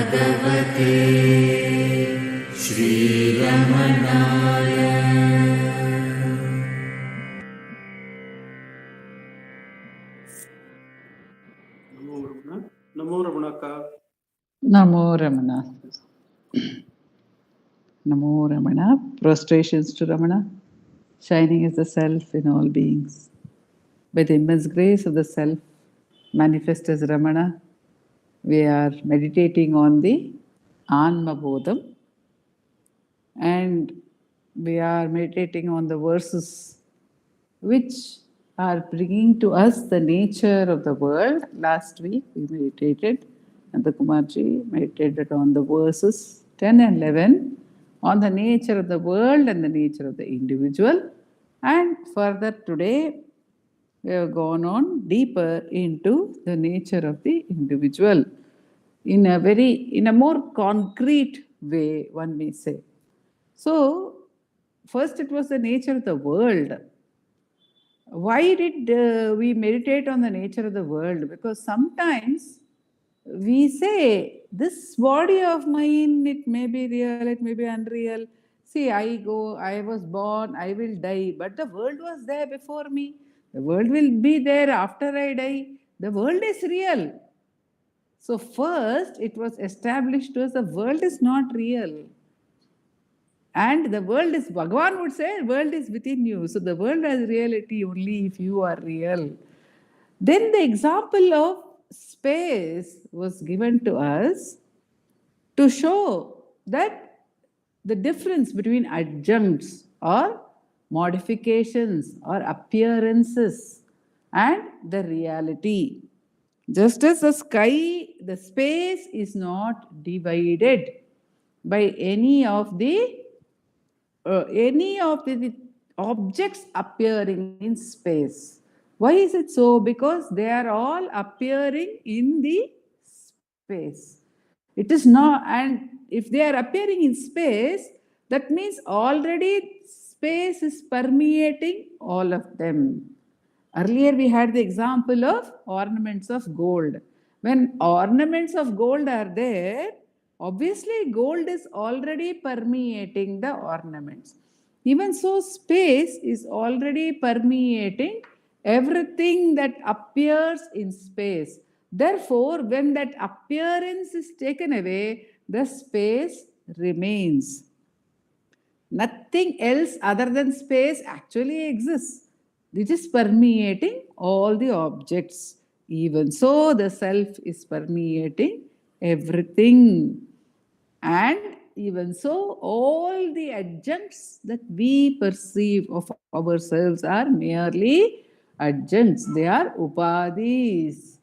Bhagavate Shri Ramanaya. Namo Ramana ka. Namo Ramana. Namo Ramana. Prostrations to Ramana. Shining is the self in all beings. By the immense grace of the self manifest as Ramana, we are meditating on the Anma bodham, and we are meditating on the verses which are bringing to us the nature of the world. Last week we meditated, Nandakumarji meditated on the verses 10 and 11 on the nature of the world and the nature of the individual. And further today we have gone on deeper into the nature of the individual in a more concrete way, one may say. So, first it was the nature of the world. Why did we meditate on the nature of the world? Because sometimes we say, this body of mine, it may be real, it may be unreal. See, I was born, I will die, but the world was there before me. The world will be there after I die. The world is real. So, first it was established to us the world is not real. And the world is, Bhagavan would say, world is within you. So the world has reality only if you are real. Then the example of space was given to us to show that the difference between adjuncts or modifications or appearances and the reality. Just as the sky, the space is not divided by any of the objects appearing in space. Why is it so? Because they are all appearing in the space. It is not, and if they are appearing in space, that means already space is permeating all of them. Earlier we had the example of ornaments of gold. When ornaments of gold are there, obviously gold is already permeating the ornaments. Even so, space is already permeating everything that appears in space. Therefore, when that appearance is taken away, the space remains. Nothing else other than space actually exists. It is permeating all the objects. Even so, the self is permeating everything. And even so, all the adjuncts that we perceive of ourselves are merely adjuncts. They are upadhis.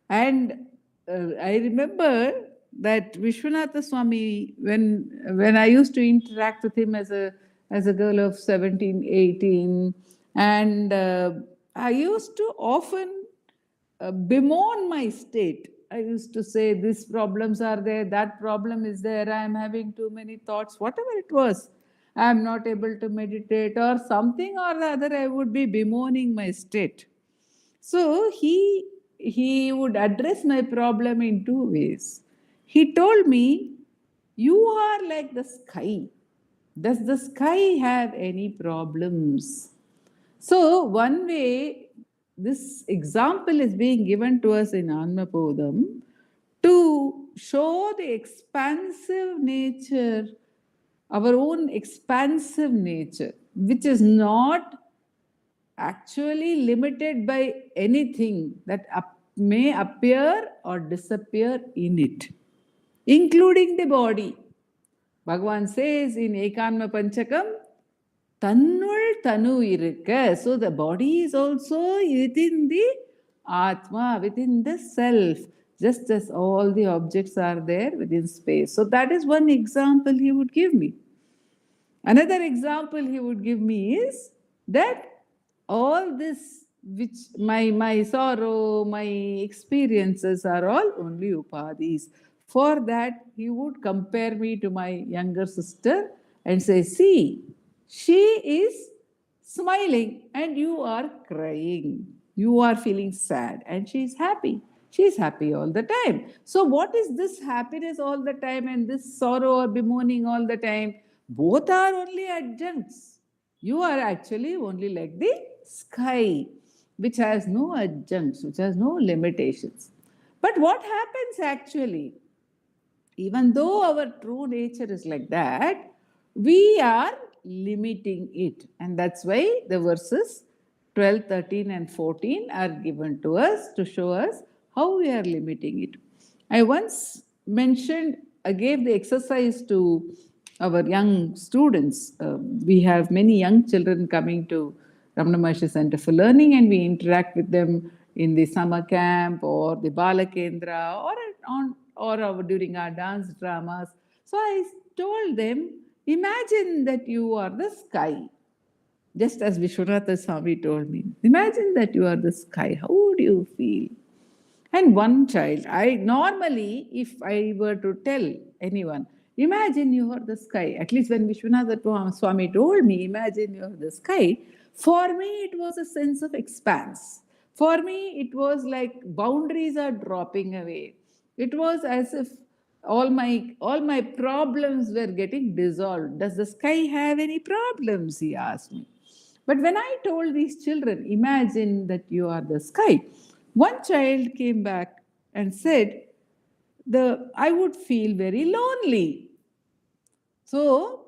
And I remember that Vishwanatha Swami, when I used to interact with him as a girl of 17, 18, and I used to often bemoan my state. I used to say, these problems are there, that problem is there, I am having too many thoughts, whatever it was. I am not able to meditate, or something or the other, I would be bemoaning my state. So he would address my problem in two ways. He told me, you are like the sky. Does the sky have any problems? So one way this example is being given to us in Anma bodham to show the expansive nature, our own expansive nature, which is not actually limited by anything that may appear or disappear in it, including the body. Bhagavan says in Ekanma Panchakam, Tannul Tanu Irukka. So the body is also within the Atma, within the self, just as all the objects are there within space. So that is one example he would give me. Another example he would give me is that all this, which my sorrow, my experiences are all only upadhis. For that, he would compare me to my younger sister and say, see, she is smiling and you are crying. You are feeling sad and she is happy. She's happy all the time. So what is this happiness all the time and this sorrow or bemoaning all the time? Both are only adjuncts. You are actually only like the sky, which has no adjuncts, which has no limitations. But what happens actually? Even though our true nature is like that, we are limiting it. And that's why the verses 12, 13, and 14 are given to us to show us how we are limiting it. I once mentioned, I gave the exercise to our young students. We have many young children coming to Ramanacentre for learning, and we interact with them in the summer camp or the Balakendra or during our dance dramas. So I told them, imagine that you are the sky. Just as Vishwanatha Swami told me, imagine that you are the sky. How would you feel? And one child, I normally, if I were to tell anyone, imagine you are the sky, at least when Vishwanatha Swami told me, imagine you are the sky, for me it was a sense of expanse. For me, it was like boundaries are dropping away. It was as if all my problems were getting dissolved. Does the sky have any problems? He asked me. But when I told these children, imagine that you are the sky, one child came back and said, I would feel very lonely. So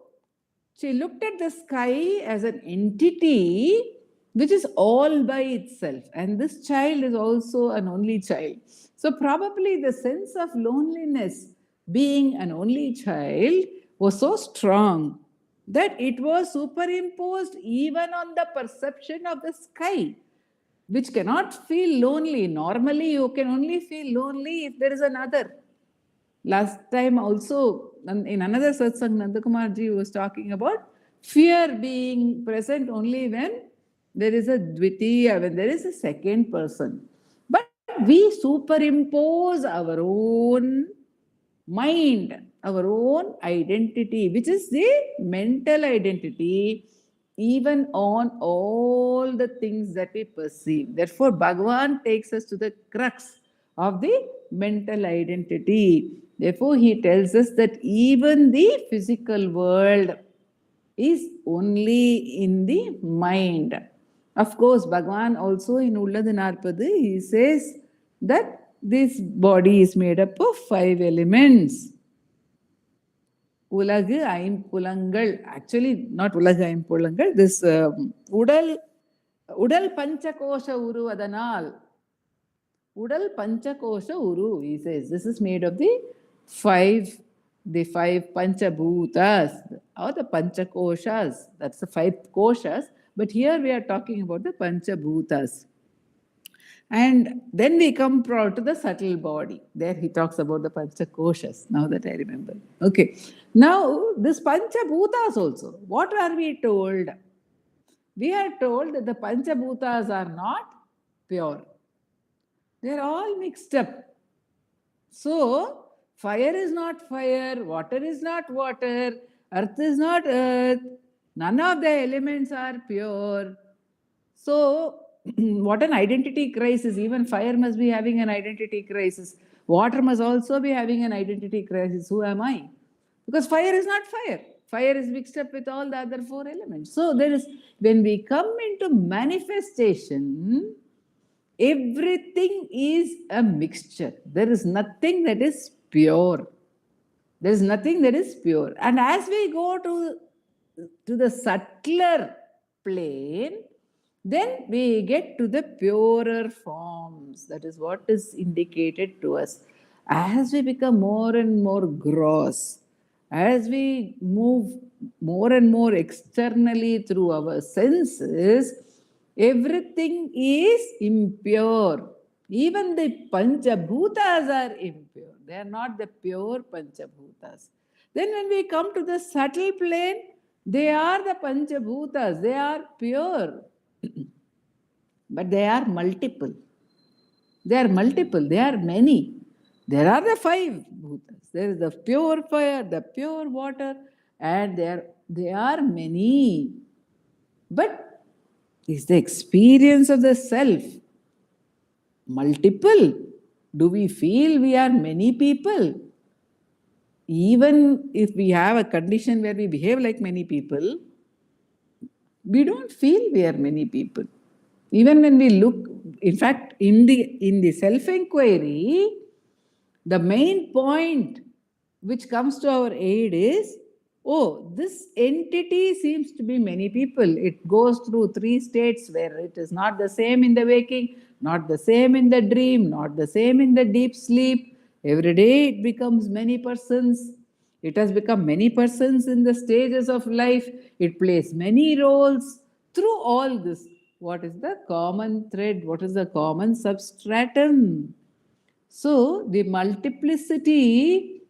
she looked at the sky as an entity which is all by itself. And this child is also an only child. So probably the sense of loneliness, being an only child, was so strong that it was superimposed even on the perception of the sky, which cannot feel lonely. Normally, you can only feel lonely if there is another. Last time also, in another satsang, Nandakumar ji was talking about fear being present only when there is a dvitiya, when there is a second person. But we superimpose our own mind, our own identity, which is the mental identity, even on all the things that we perceive. Therefore, Bhagavan takes us to the crux of the mental identity. Therefore, he tells us that even the physical world is only in the mind. Of course, Bhagavan also in Ulladu Narpadu, he says that this body is made up of 5 elements. Ulagu Aimpulangal, actually not Ulagu Aimpulangal, this Udal Panchakosha Uru Adanal. Udal Panchakosha Uru, he says. This is made of the five Panchabhutas or the Panchakoshas. That's the 5 koshas. But here we are talking about the Panchabhutas. And then we come to the subtle body. There he talks about the Panchakoshas, now that I remember. Okay. Now, this Panchabhutas also, what are we told? We are told that the Panchabhutas are not pure. They are all mixed up. So, fire is not fire, water is not water, earth is not earth. None of the elements are pure. So, what an identity crisis. Even fire must be having an identity crisis. Water must also be having an identity crisis. Who am I? Because fire is not fire. Fire is mixed up with all the other 4 elements. So, when we come into manifestation, everything is a mixture. There is nothing that is pure. There is nothing that is pure. And as we go to the subtler plane, then we get to the purer forms. That is what is indicated to us. As we become more and more gross, as we move more and more externally through our senses, everything is impure. Even the Panchabhutas are impure. They are not the pure Panchabhutas. Then when we come to the subtle plane, they are the Panchabhutas. They are pure. But they are multiple. They are multiple. They are many. There are the 5 bhutas. There is the pure fire, the pure water, and they are many. But is the experience of the self multiple? Do we feel we are many people? Even if we have a condition where we behave like many people, we don't feel we are many people. Even when we look, in fact, in the self-enquiry, the main point which comes to our aid is, oh, this entity seems to be many people. It goes through 3 states where it is not the same in the waking, not the same in the dream, not the same in the deep sleep. Every day it becomes many persons. It has become many persons in the stages of life. It plays many roles. Through all this, what is the common thread? What is the common substratum? So the multiplicity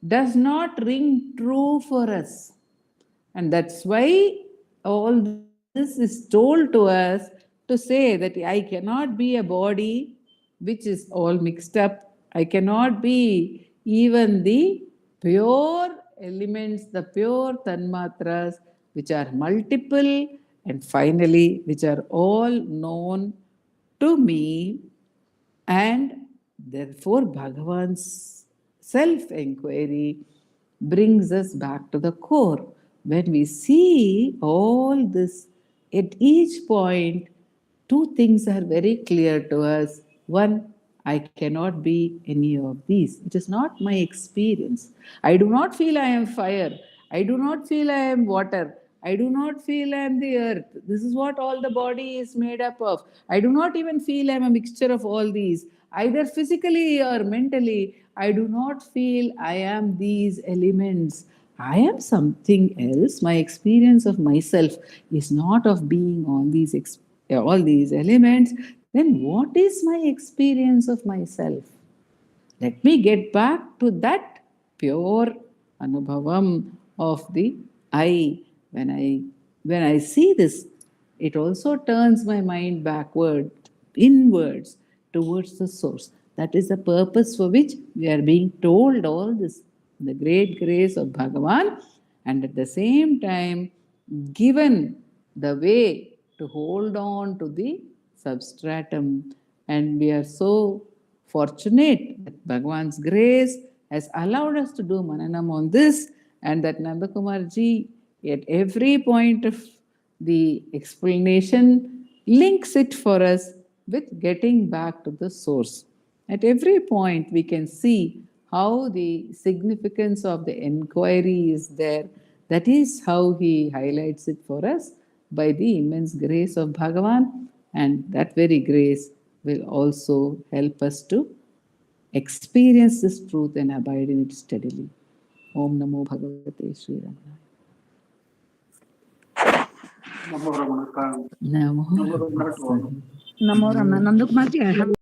does not ring true for us. And that's why all this is told to us to say that I cannot be a body which is all mixed up. I cannot be even the pure elements, the pure tanmatras, which are multiple and finally which are all known to me. And therefore, Bhagavan's self-enquiry brings us back to the core. When we see all this, at each point, 2 things are very clear to us. One, I cannot be any of these. It is not my experience. I do not feel I am fire. I do not feel I am water. I do not feel I am the earth. This is what all the body is made up of. I do not even feel I am a mixture of all these. Either physically or mentally, I do not feel I am these elements. I am something else. My experience of myself is not of being all these elements. Then what is my experience of myself? Let me get back to that pure anubhavam of the I. When I see this, it also turns my mind backward, inwards, towards the source. That is the purpose for which we are being told all this. The great grace of Bhagavan, and at the same time, given the way to hold on to the substratum. And we are so fortunate that Bhagavan's grace has allowed us to do Mananam on this, and that Nandakumar ji, at every point of the explanation, links it for us with getting back to the source. At every point, we can see how the significance of the enquiry is there. That is how he highlights it for us by the immense grace of Bhagavan, and that very grace will also help us to experience this truth and abide in it steadily. Om Namo Bhagavate Sri Ramana. Namo Ramana. Namo Namo Ramana. Ramana. Namo Ramana. Nandakumar ji, I have